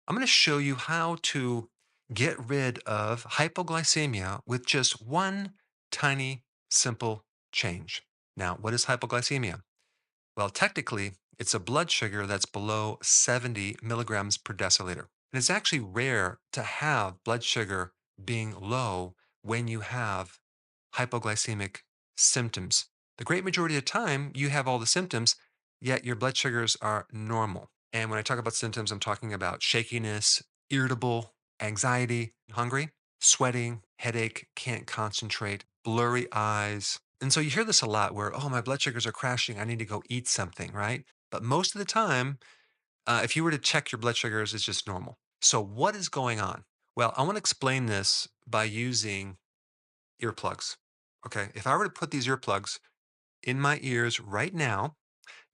I'm going to show you how to get rid of hypoglycemia with just one tiny, simple change. Now, what is hypoglycemia? Well, technically, it's a blood sugar that's below 70 milligrams per deciliter. And it's actually rare to have blood sugar being low when you have hypoglycemic symptoms. The great majority of the time, you have all the symptoms, yet your blood sugars are normal. And when I talk about symptoms, I'm talking about shakiness, irritable, anxiety, hungry, sweating, headache, can't concentrate, blurry eyes. And so you hear this a lot where, oh, my blood sugars are crashing. I need to go eat something, right? But most of the time, if you were to check your blood sugars, it's just normal. So, what is going on? Well, I want to explain this by using earplugs. Okay. If I were to put these earplugs in my ears right now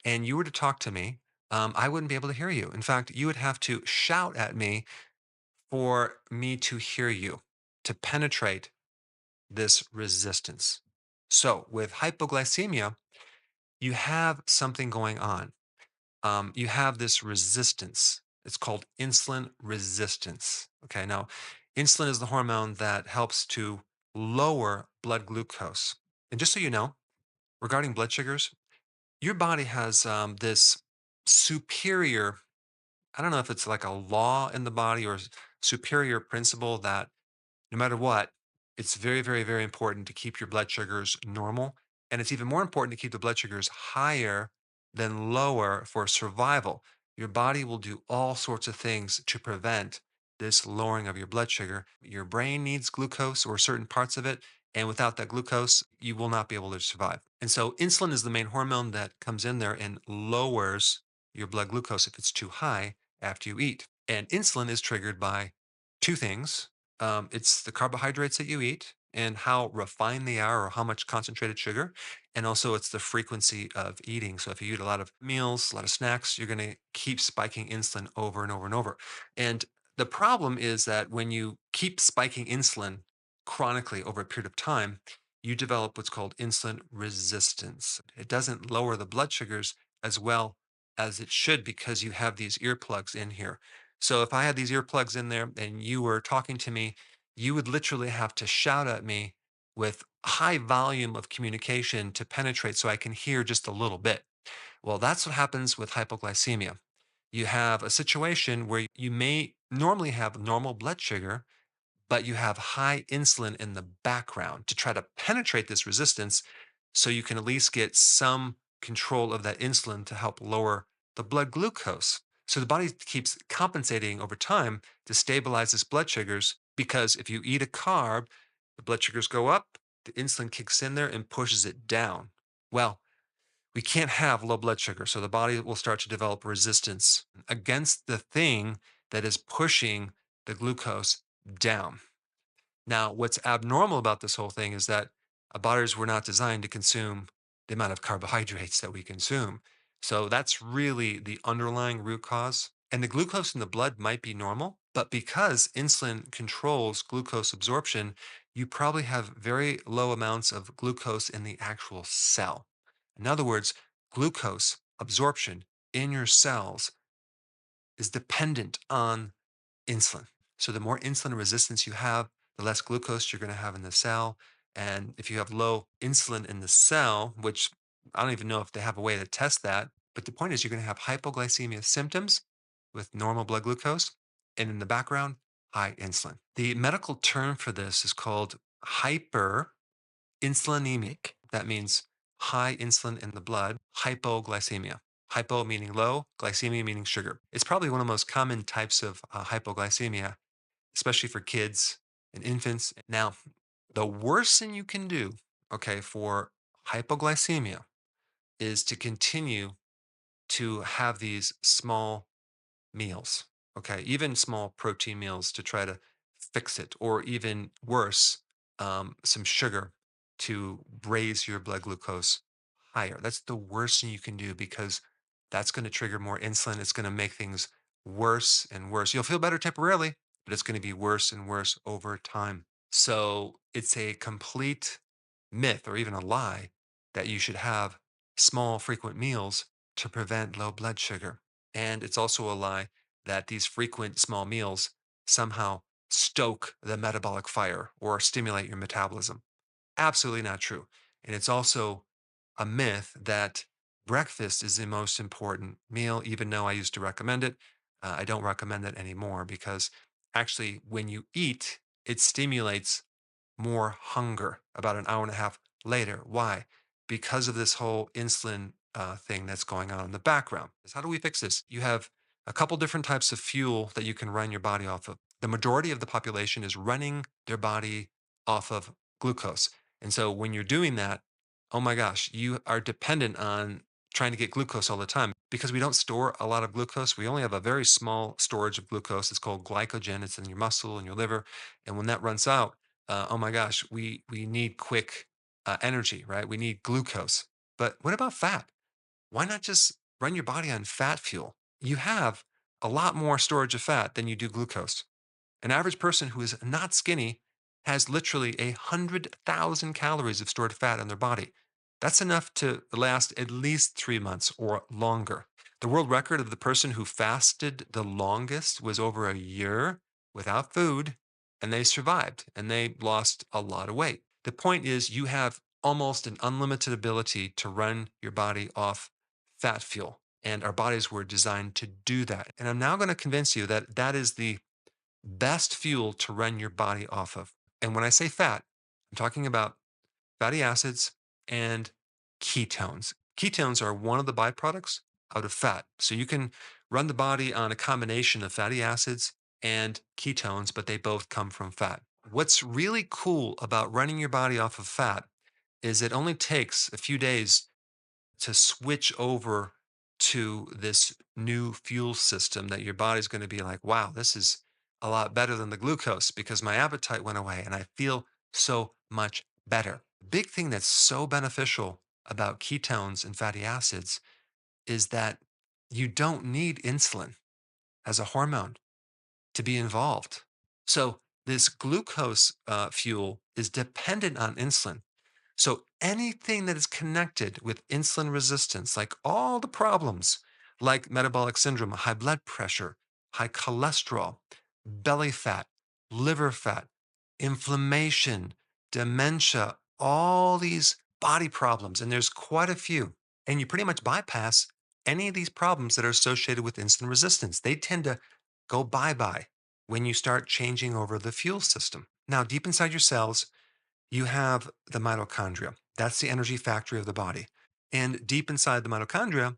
and you were to talk to me, I wouldn't be able to hear you. In fact, you would have to shout at me for me to hear you, to penetrate this resistance. So, with hypoglycemia, you have something going on. You have this resistance. It's called insulin resistance. Okay, now insulin is the hormone that helps to lower blood glucose. And just so you know, regarding blood sugars, your body has this superior, I don't know if it's like a law in the body or superior principle that no matter what, it's very, very, very important to keep your blood sugars normal. And it's even more important to keep the blood sugars higher than lower for survival. Your body will do all sorts of things to prevent this lowering of your blood sugar. Your brain needs glucose or certain parts of it. And without that glucose, you will not be able to survive. And so, insulin is the main hormone that comes in there and lowers your blood glucose if it's too high after you eat. And insulin is triggered by two things. It's the carbohydrates that you eat and how refined they are or how much concentrated sugar. And also, it's the frequency of eating. So, if you eat a lot of meals, a lot of snacks, you're going to keep spiking insulin over and over and over. And the problem is that when you keep spiking insulin chronically over a period of time, you develop what's called insulin resistance. It doesn't lower the blood sugars as well as it should because you have these earplugs in here. So if I had these earplugs in there and you were talking to me, you would literally have to shout at me with high volume of communication to penetrate so I can hear just a little bit. Well, that's what happens with hypoglycemia. You have a situation where you may normally have normal blood sugar, but you have high insulin in the background to try to penetrate this resistance so you can at least get some control of that insulin to help lower the blood glucose. So the body keeps compensating over time to stabilize its blood sugars because if you eat a carb, the blood sugars go up, the insulin kicks in there and pushes it down. Well, we can't have low blood sugar. So the body will start to develop resistance against the thing that is pushing the glucose down. Now, what's abnormal about this whole thing is that our bodies were not designed to consume the amount of carbohydrates that we consume. So that's really the underlying root cause. And the glucose in the blood might be normal, but because insulin controls glucose absorption, you probably have very low amounts of glucose in the actual cell. In other words, glucose absorption in your cells is dependent on insulin. So the more insulin resistance you have, the less glucose you're going to have in the cell. And if you have low insulin in the cell, which I don't even know if they have a way to test that, but the point is you're going to have hypoglycemia symptoms with normal blood glucose, and in the background, high insulin. The medical term for this is called hyperinsulinemic. That means high insulin in the blood, hypoglycemia. Hypo meaning low, glycemia meaning sugar. It's probably one of the most common types of hypoglycemia, especially for kids and infants. Now, the worst thing you can do, okay, for hypoglycemia is to continue to have these small meals, okay, even small protein meals to try to fix it, or even worse, some sugar to raise your blood glucose higher. That's the worst thing you can do because that's going to trigger more insulin. It's going to make things worse and worse. You'll feel better temporarily, but it's going to be worse and worse over time. So it's a complete myth or even a lie that you should have small, frequent meals to prevent low blood sugar. And it's also a lie that these frequent small meals somehow stoke the metabolic fire or stimulate your metabolism. Absolutely not true. And it's also a myth that breakfast is the most important meal, even though I used to recommend it. I don't recommend it anymore because actually, when you eat, it stimulates more hunger about an hour and a half later. Why? Because of this whole insulin thing that's going on in the background. How do we fix this? You have a couple different types of fuel that you can run your body off of. The majority of the population is running their body off of glucose. And so when you're doing that, oh my gosh, you are dependent on trying to get glucose all the time because we don't store a lot of glucose. We only have a very small storage of glucose. It's called glycogen. It's in your muscle and your liver. And when that runs out, oh my gosh, we need quick energy, right? We need glucose. But what about fat? Why not just run your body on fat fuel? You have a lot more storage of fat than you do glucose. An average person who is not skinny has literally 100,000 calories of stored fat in their body. That's enough to last at least 3 months or longer. The world record of the person who fasted the longest was over a year without food, and they survived and they lost a lot of weight. The point is, you have almost an unlimited ability to run your body off fat fuel. And our bodies were designed to do that. And I'm now going to convince you that that is the best fuel to run your body off of. And when I say fat, I'm talking about fatty acids and ketones. Ketones are one of the byproducts out of fat. So you can run the body on a combination of fatty acids and ketones, but they both come from fat. What's really cool about running your body off of fat is it only takes a few days to switch over to this new fuel system that your body's going to be like, wow, this is a lot better than the glucose because my appetite went away and I feel so much better. Big thing that's so beneficial about ketones and fatty acids is that you don't need insulin as a hormone to be involved. So this glucose fuel is dependent on insulin. So anything that is connected with insulin resistance, like all the problems like metabolic syndrome, high blood pressure, high cholesterol, belly fat, liver fat, inflammation, dementia, all these body problems, and there's quite a few. And you pretty much bypass any of these problems that are associated with insulin resistance. They tend to go bye bye when you start changing over the fuel system. Now, deep inside your cells, you have the mitochondria. That's the energy factory of the body. And deep inside the mitochondria,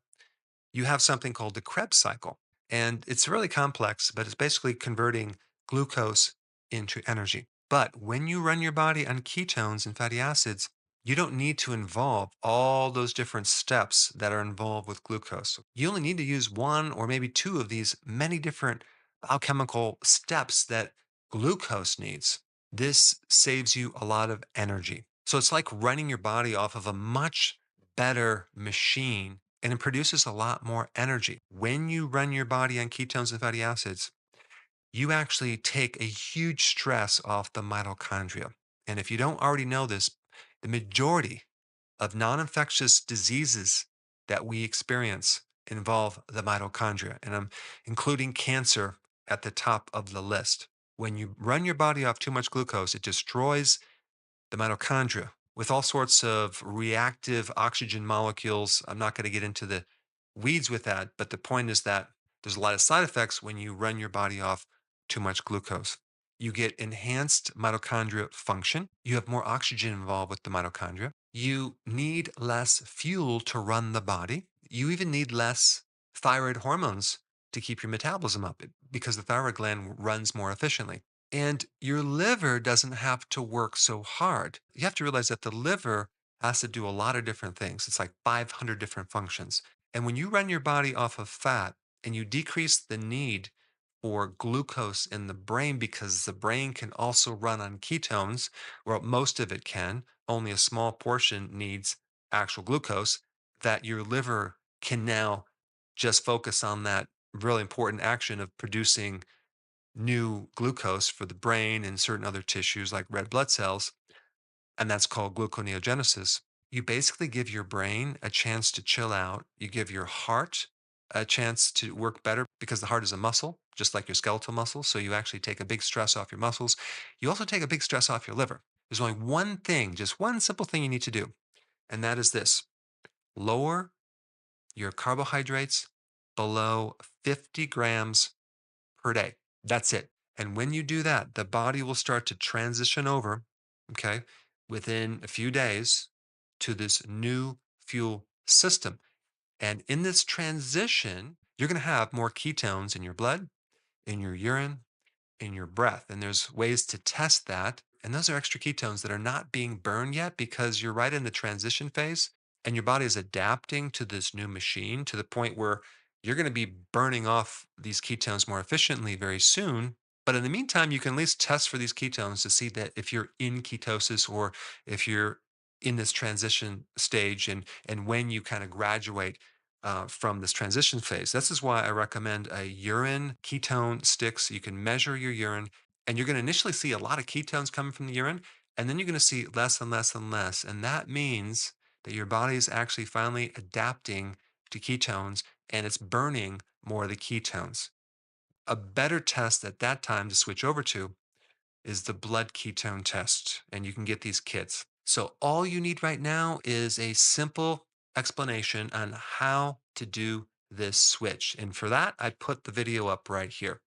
you have something called the Krebs cycle. And it's really complex, but it's basically converting glucose into energy. But when you run your body on ketones and fatty acids, you don't need to involve all those different steps that are involved with glucose. You only need to use one or maybe two of these many different biochemical steps that glucose needs. This saves you a lot of energy. So it's like running your body off of a much better machine and it produces a lot more energy. When you run your body on ketones and fatty acids, you actually take a huge stress off the mitochondria. And if you don't already know this, the majority of non infectious diseases that we experience involve the mitochondria. And I'm including cancer at the top of the list. When you run your body off too much glucose, it destroys the mitochondria with all sorts of reactive oxygen molecules. I'm not going to get into the weeds with that, but the point is that there's a lot of side effects when you run your body off too much glucose. You get enhanced mitochondria function. You have more oxygen involved with the mitochondria. You need less fuel to run the body. You even need less thyroid hormones to keep your metabolism up because the thyroid gland runs more efficiently. And your liver doesn't have to work so hard. You have to realize that the liver has to do a lot of different things. It's like 500 different functions. And when you run your body off of fat and you decrease the need for glucose in the brain because the brain can also run on ketones, well, most of it can, only a small portion needs actual glucose, that your liver can now just focus on that really important action of producing new glucose for the brain and certain other tissues like red blood cells, and that's called gluconeogenesis. You basically give your brain a chance to chill out. You give your heart a chance to work better because the heart is a muscle, just like your skeletal muscle. So you actually take a big stress off your muscles. You also take a big stress off your liver. There's only one thing, just one simple thing you need to do, and that is this: lower your carbohydrates below 50 grams per day. That's it. And when you do that, the body will start to transition over, okay, within a few days to this new fuel system. And in this transition, you're going to have more ketones in your blood, in your urine, in your breath. And there's ways to test that. And those are extra ketones that are not being burned yet because you're right in the transition phase and your body is adapting to this new machine to the point where you're going to be burning off these ketones more efficiently very soon. But in the meantime, you can at least test for these ketones to see that if you're in ketosis or if you're in this transition stage and when you kind of graduate from this transition phase. This is why I recommend a urine ketone stick so you can measure your urine. And you're going to initially see a lot of ketones coming from the urine, and then you're going to see less and less and less. And that means that your body is actually finally adapting to ketones and it's burning more of the ketones. A better test at that time to switch over to is the blood ketone test, and you can get these kits. So, all you need right now is a simple explanation on how to do this switch. And for that, I put the video up right here.